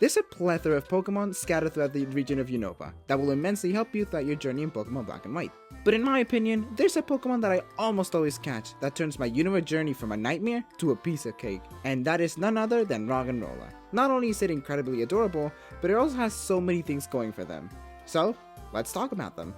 There's a plethora of Pokemon scattered throughout the region of Unova that will immensely help you throughout your journey in Pokemon Black and White. But in my opinion, there's a Pokemon that I almost always catch that turns my Unova journey from a nightmare to a piece of cake, and that is none other than Roggenrola. Not only is it incredibly adorable, but it also has so many things going for them. So, let's talk about them.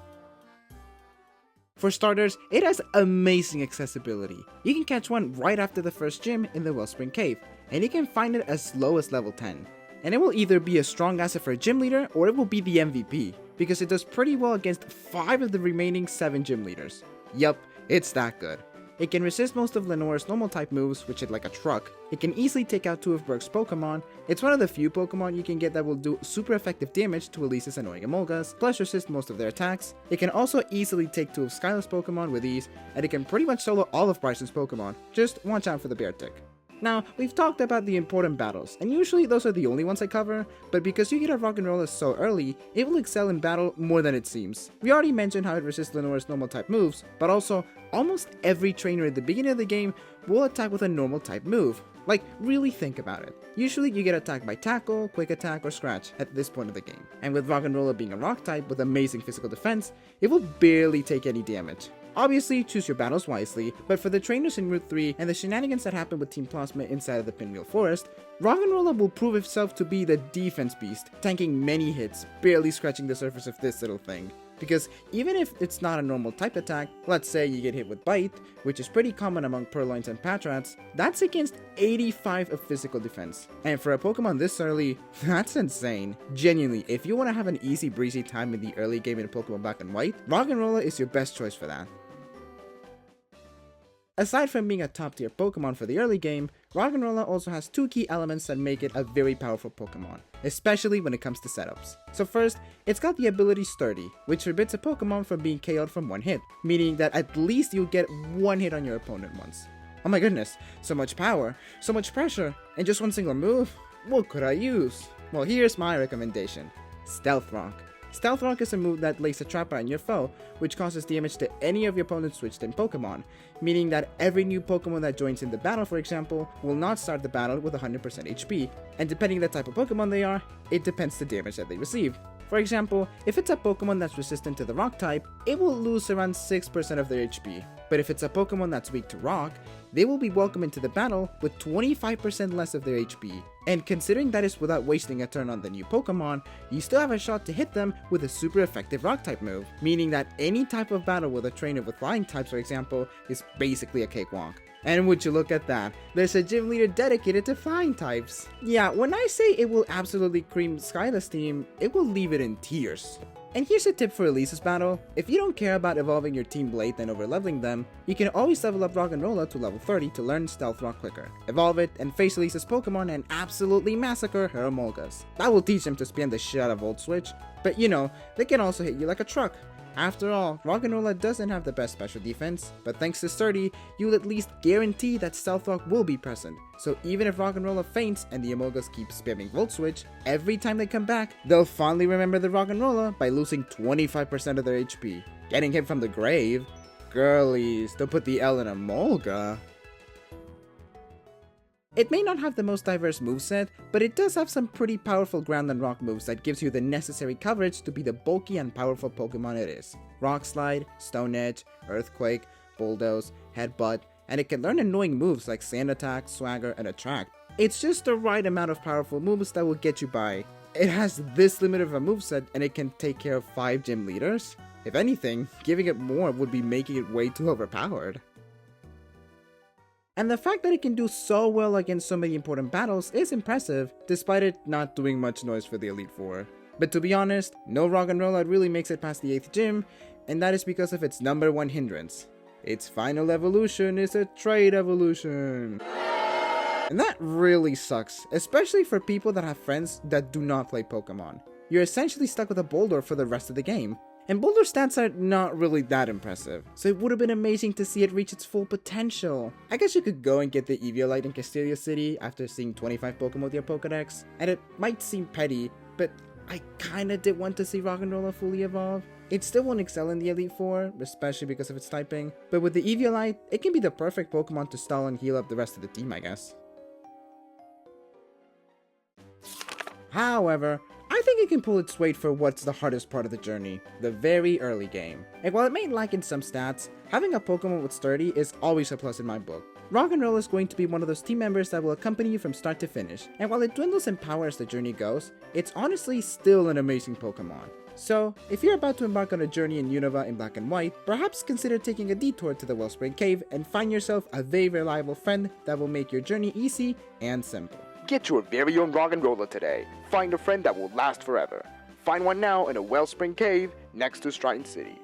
For starters, it has amazing accessibility. You can catch one right after the first gym in the Wellspring Cave, and you can find it as low as level 10. And it will either be a strong asset for a gym leader or it will be the MVP, because it does pretty well against 5 of the remaining 7 gym leaders. Yup, it's that good. It can resist most of Lenore's normal type moves, which hit like a truck. It can easily take out 2 of Brook's Pokemon. It's one of the few Pokemon you can get that will do super effective damage to Elise's annoying Emolgas, plus resist most of their attacks. It can also easily take 2 of Skylar's Pokemon with ease, and it can pretty much solo all of Bryson's Pokemon. Just watch out for the bear tick. Now, we've talked about the important battles, and usually those are the only ones I cover, but because you get a Roggenrola so early, it will excel in battle more than it seems. We already mentioned how it resists Lenore's normal type moves, but also, almost every trainer at the beginning of the game will attack with a normal type move. Like, really think about it. Usually you get attacked by Tackle, Quick Attack, or Scratch at this point of the game, and with Roggenrola being a rock type with amazing physical defense, it will barely take any damage. Obviously, choose your battles wisely, but for the trainers in Route 3 and the shenanigans that happen with Team Plasma inside of the Pinwheel Forest, Roggenrola will prove itself to be the defense beast, tanking many hits, barely scratching the surface of this little thing. Because even if it's not a normal type attack, let's say you get hit with Bite, which is pretty common among Purloins and Patrats, that's against 85 of physical defense. And for a Pokemon this early, that's insane. Genuinely, if you want to have an easy breezy time in the early game in Pokemon Black and White, Roggenrola is your best choice for that. Aside from being a top tier Pokemon for the early game, Roggenrola also has 2 key elements that make it a very powerful Pokemon, especially when it comes to setups. So first, it's got the ability Sturdy, which forbids a Pokemon from being KO'd from 1 hit, meaning that at least you'll get 1 hit on your opponent once. Oh my goodness, so much power, so much pressure, and just 1 single move? What could I use? Well, here's my recommendation. Stealth Rock. Stealth Rock is a move that lays a trap on your foe, which causes damage to any of your opponent's switched in Pokemon, meaning that every new Pokemon that joins in the battle, for example, will not start the battle with 100% HP, and depending on the type of Pokemon they are, it depends the damage that they receive. For example, if it's a Pokemon that's resistant to the Rock type, it will lose around 6% of their HP, but if it's a Pokemon that's weak to Rock, they will be welcome into the battle with 25% less of their HP. And considering that is without wasting a turn on the new Pokemon, you still have a shot to hit them with a super effective Rock type move, meaning that any type of battle with a trainer with flying types, for example, is basically a cakewalk. And would you look at that, there's a gym leader dedicated to flying types. Yeah, when I say it will absolutely cream Skylar's team, it will leave it in tears. And here's a tip for Elise's battle. If you don't care about evolving your Team Blade and over-leveling them, you can always level up Roggenrola to level 30 to learn Stealth Rock quicker. Evolve it, and face Elise's Pokemon and absolutely massacre her Emolgas. That will teach them to spam the shit out of Volt Switch, but you know, they can also hit you like a truck. After all, Roggenrola doesn't have the best special defense, but thanks to Sturdy, you'll at least guarantee that Stealth Rock will be present. So even if Roggenrola faints and the Emolgas keep spamming Volt Switch, every time they come back, they'll fondly remember the Roggenrola by losing 25% of their HP. Getting him from the grave? Girlies, don't put the L in Emolga. It may not have the most diverse moveset, but it does have some pretty powerful ground and rock moves that gives you the necessary coverage to be the bulky and powerful Pokemon it is. Rock Slide, Stone Edge, Earthquake, Bulldoze, Headbutt, and it can learn annoying moves like Sand Attack, Swagger, and Attract. It's just the right amount of powerful moves that will get you by. It has this limit of a moveset and it can take care of 5 gym leaders? If anything, giving it more would be making it way too overpowered. And the fact that it can do so well against so many important battles is impressive, despite it not doing much noise for the Elite Four. But to be honest, no Roggenrola really makes it past the 8th gym, and that is because of its number 1 hindrance. Its final evolution is a trade evolution. And that really sucks, especially for people that have friends that do not play Pokemon. You're essentially stuck with a Boldore for the rest of the game. And Boldore's stats are not really that impressive, so it would have been amazing to see it reach its full potential. I guess you could go and get the Eviolite in Castelia City after seeing 25 Pokemon with your Pokedex, and it might seem petty, but I kinda did want to see Roggenrola fully evolve. It still won't excel in the Elite Four, especially because of its typing, but with the Eviolite, it can be the perfect Pokemon to stall and heal up the rest of the team, I guess. However, I think it can pull its weight for what's the hardest part of the journey, the very early game. And while it may lack in some stats, having a Pokemon with sturdy is always a plus in my book. Roggenrola is going to be one of those team members that will accompany you from start to finish, and while it dwindles in power as the journey goes, it's honestly still an amazing Pokemon. So, if you're about to embark on a journey in Unova in Black and White, perhaps consider taking a detour to the Wellspring Cave and find yourself a very reliable friend that will make your journey easy and simple. Get your very own Roggenrola today. Find a friend that will last forever. Find one now in a Wellspring Cave next to Striton City.